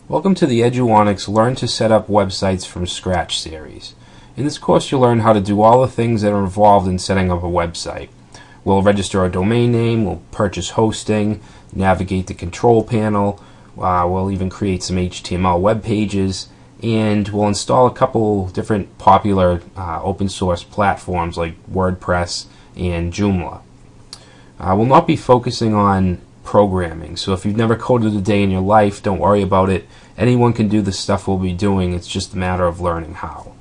Welcome to the Eduonix Learn to Set Up Websites from Scratch series. In this course you'll learn how to do all the things that are involved in setting up a website. We'll register a domain name, we'll purchase hosting, navigate the control panel, we'll even create some HTML web pages, and we'll install a couple different popular open source platforms like WordPress and Joomla. We'll not be focusing on programming, so if you've never coded a day in your life, don't worry about it. Anyone can do the stuff we'll be doing, it's just a matter of learning how.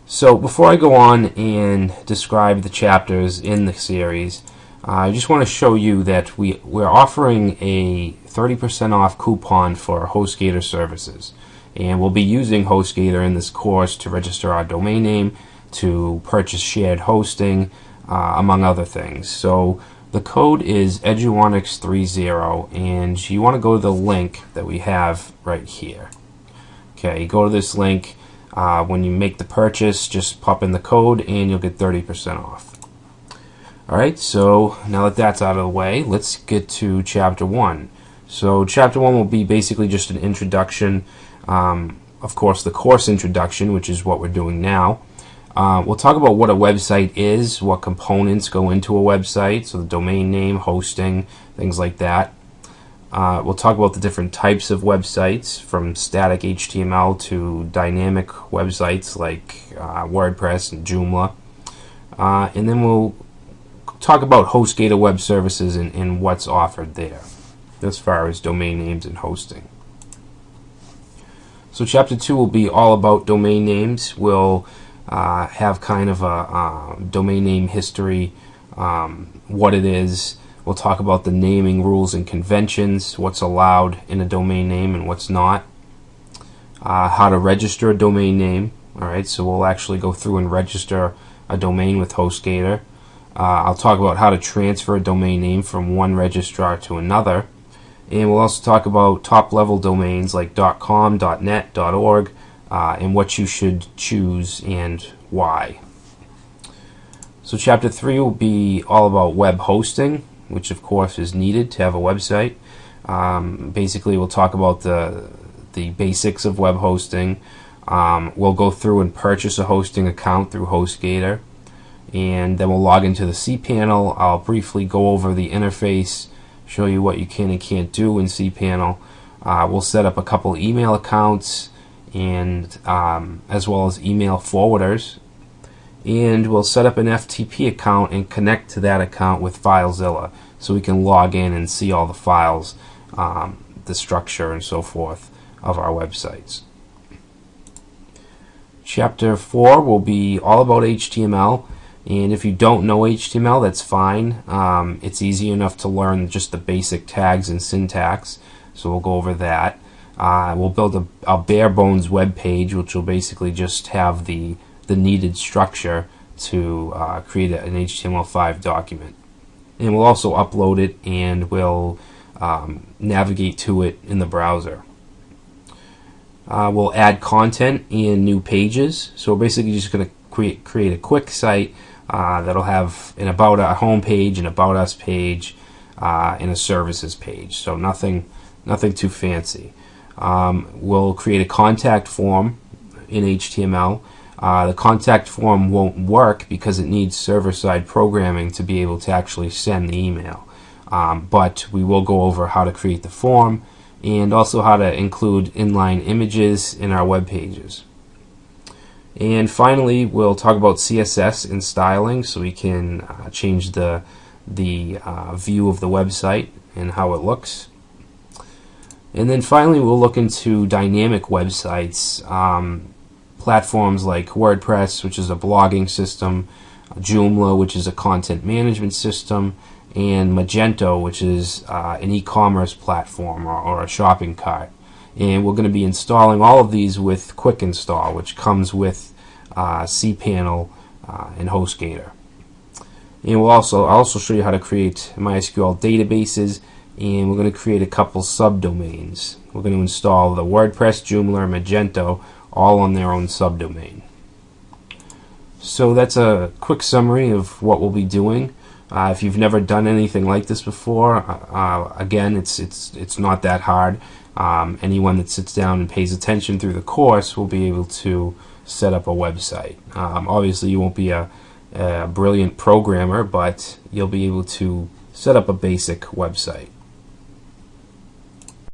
So before I go on and describe the chapters in the series, I just want to show you that we're offering a 30% off coupon for HostGator services, and we'll be using HostGator in this course to register our domain name, to purchase shared hosting, among other things. So the code is Eduonix30, and you want to go to the link that we have right here. Okay, go to this link. When you make the purchase, just pop in the code and you'll get 30% off. Alright, so now that that's out of the way, let's get to Chapter 1. So Chapter 1 will be basically just an introduction, of course the course introduction, which is what we're doing now. We'll talk about what a website is, what components go into a website, so the domain name, hosting, things like that. We'll talk about the different types of websites, from static HTML to dynamic websites like WordPress and Joomla. And then we'll talk about HostGator web services and what's offered there, as far as domain names and hosting. So Chapter 2 will be all about domain names. We'll have kind of a domain name history, what it is. We'll talk about the naming rules and conventions, what's allowed in a domain name and what's not. How to register a domain name. Alright, so we'll actually go through and register a domain with HostGator. I'll talk about how to transfer a domain name from one registrar to another. And we'll also talk about top-level domains like .com, .net, .org, and what you should choose and why. So Chapter 3 will be all about web hosting, which of course is needed to have a website. Basically we'll talk about the basics of web hosting. We'll go through and purchase a hosting account through HostGator, and then we'll log into the cPanel. I'll briefly go over the interface, show you what you can and can't do in cPanel. We'll set up a couple email accounts, and as well as email forwarders, and we'll set up an FTP account and connect to that account with FileZilla so we can log in and see all the files, the structure and so forth of our websites. Chapter 4 will be all about HTML, and if you don't know HTML, that's fine. It's easy enough to learn just the basic tags and syntax, so we'll go over that. We'll build a bare bones web page, which will basically just have the needed structure to create an HTML5 document. And we'll also upload it, and we'll navigate to it in the browser. We'll add content and new pages. So we're basically just going to create a quick site that'll have an About Us home page, an About Us page, and a services page. So nothing too fancy. We'll create a contact form in HTML. The contact form won't work because it needs server-side programming to be able to actually send the email. But we will go over how to create the form and also how to include inline images in our web pages. And finally, we'll talk about CSS and styling, so we can change the view of the website and how it looks. And then finally, we'll look into dynamic websites, platforms like WordPress, which is a blogging system, Joomla, which is a content management system, and Magento, which is an e-commerce platform or a shopping cart. And we're going to be installing all of these with Quick Install, which comes with cPanel and HostGator. And I'll also show you how to create MySQL databases, and we're going to create a couple subdomains. We're going to install the WordPress, Joomla, and Magento all on their own subdomain. So that's a quick summary of what we'll be doing. If you've never done anything like this before, again, it's not that hard. Anyone that sits down and pays attention through the course will be able to set up a website. Obviously, you won't be a brilliant programmer, but you'll be able to set up a basic website.